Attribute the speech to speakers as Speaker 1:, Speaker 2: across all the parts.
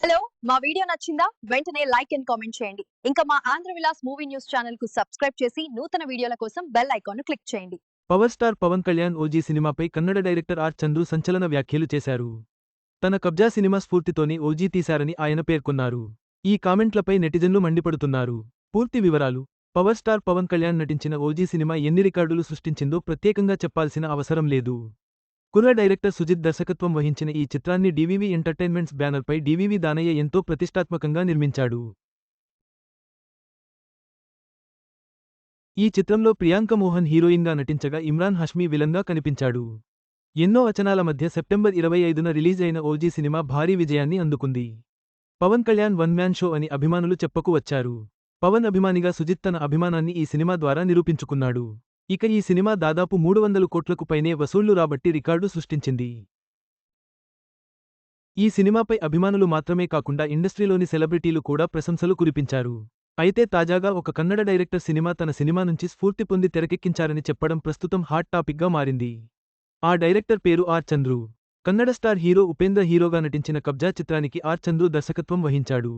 Speaker 1: Hello! మా video నచ్చిందా? వెంటనే లైక్ అండ్ కామెంట్ చేయండి. ఇంకా మా ఆంధ్ర విలాస్ మూవీ న్యూస్ ఛానెల్‌కు సబ్స్క్రైబ్ చేసి నూతన వీడియోల కోసం బెల్ ఐకాన్‌ను క్లిక్ చేయండి.
Speaker 2: Power star Pawan Kalyan OG సినిమాపై కన్నడ డైరెక్టర్ ఆర్ చంద్రు సంచలన వ్యాఖ్యలు చేశారు. తన కబ్జా సినిమా స్ఫూర్తితోనే ఓజీ తీశారని ఆయన పేర్కొన్నారు. ఈ కామెంట్లపై నెటిజన్లు మండిపడుతున్నారు. పూర్తి వివరాలు: పవర్ స్టార్ పవన్ కళ్యాణ్ నటించిన ఓజీ సినిమా ఎన్ని రికార్డులు సృష్టించిందో ప్రత్యేకంగా చెప్పాల్సిన అవసరం లేదు. కుర్ర డైరెక్టర్ సుజిత్ దర్శకత్వం వహించిన ఈ చిత్రాన్ని డివివి ఎంటర్టైన్మెంట్స్ బ్యానర్పై డివివి దానయ్య ఎంతో ప్రతిష్టాత్మకంగా నిర్మించాడు. ఈ చిత్రంలో ప్రియాంక మోహన్ హీరోయిన్గా నటించగా ఇమ్రాన్ హష్మీ విలన్గా కనిపించాడు. ఎన్నో వచనాల మధ్య సెప్టెంబర్ 25న రిలీజ్ అయిన ఓజీ సినిమా భారీ విజయాన్ని అందుకుంది. Pawan Kalyan one man show అని అభిమానులు చెప్పుకు వచ్చారు. పవన్ అభిమానిగా సుజిత్ తన అభిమానాన్ని ఈ సినిమా ద్వారా నిరూపించుకున్నాడు. ఇక ఈ సినిమా దాదాపు 300 కోట్లకు పైనే వసూళ్లు రాబట్టి రికార్డు సృష్టించింది. ఈ సినిమాపై అభిమానులు మాత్రమే కాకుండా ఇండస్ట్రీలోని సెలబ్రిటీలు కూడా ప్రశంసలు కురిపించారు. అయితే తాజాగా ఒక కన్నడ డైరెక్టర్ తన సినిమా నుంచి స్ఫూర్తి పొంది తెరకెక్కించారని చెప్పడం ప్రస్తుతం హాట్ టాపిక్గా మారింది. ఆ డైరెక్టర్ పేరు R Chandru. Kannada star hero Upendra హీరోగా నటించిన కబ్జా చిత్రానికి ఆర్ చంద్రు దర్శకత్వం వహించాడు.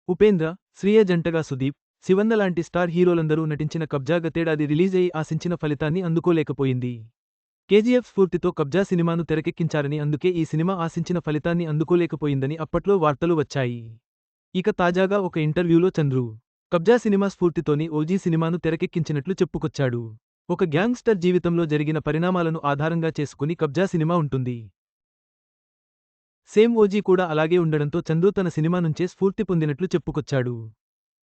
Speaker 2: ఉపేంద్ర, శ్రియ జంటగా సుదీప్, శివన్న లాంటి స్టార్ హీరోలందరూ నటించిన కబ్జా గతేడాది రిలీజ్ అయి ఆశించిన ఫలితాన్ని అందుకోలేకపోయింది. కేజీఎఫ్ స్ఫూర్తితో కబ్జా సినిమాను తెరకెక్కించారని, అందుకే ఈ సినిమా ఆశించిన ఫలితాన్ని అందుకోలేకపోయిందని అప్పట్లో వార్తలు వచ్చాయి. ఇక తాజాగా ఒక ఇంటర్వ్యూలో చంద్రు కబ్జా సినిమా స్ఫూర్తితోని ఓజీ సినిమాను తెరకెక్కించినట్లు చెప్పుకొచ్చాడు. ఒక గ్యాంగ్స్టర్ జీవితంలో జరిగిన పరిణామాలను ఆధారంగా చేసుకుని కబ్జా సినిమా ఉంటుంది. సేమ్ ఓజీ కూడా అలాగే ఉండడంతో చంద్రు తన సినిమా నుంచే స్ఫూర్తి పొందినట్లు చెప్పుకొచ్చాడు.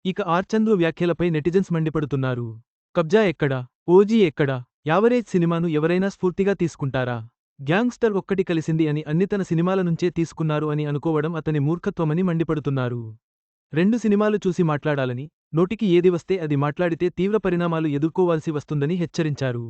Speaker 2: ఇక ఆర్ చంద్రు వ్యాఖ్యలపై నెటిజన్స్ మండిపడుతున్నారు. కబ్జా ఎక్కడా? ఓజీ ఎక్కడా? యావరేజ్ సినిమాను ఎవరైనా స్ఫూర్తిగా తీసుకుంటారా? గ్యాంగ్స్టర్ ఒక్కటి కలిసింది అని అన్ని తన సినిమాల నుంచే తీసుకున్నారు అని అనుకోవడం అతని మూర్ఖత్వమని మండిపడుతున్నారు. 2 సినిమాలు చూసి మాట్లాడాలని, నోటికి ఏది వస్తే అది మాట్లాడితే తీవ్ర పరిణామాలు ఎదుర్కోవాల్సి వస్తుందని హెచ్చరించారు.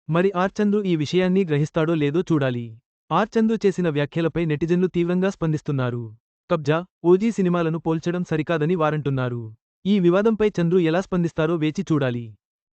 Speaker 2: మరి ఆర్ చంద్రు ఈ విషయాన్ని గ్రహిస్తాడో లేదో చూడాలి. ఆర్ చంద్రు చేసిన వ్యాఖ్యలపై నెటిజన్లు తీవ్రంగా స్పందిస్తున్నారు. కబ్జా, ఓజీ సినిమాలను పోల్చడం సరికాదని వారంటున్నారు. ఈ వివాదంపై చంద్రు ఎలా స్పందిస్తారో వేచి చూడాలి.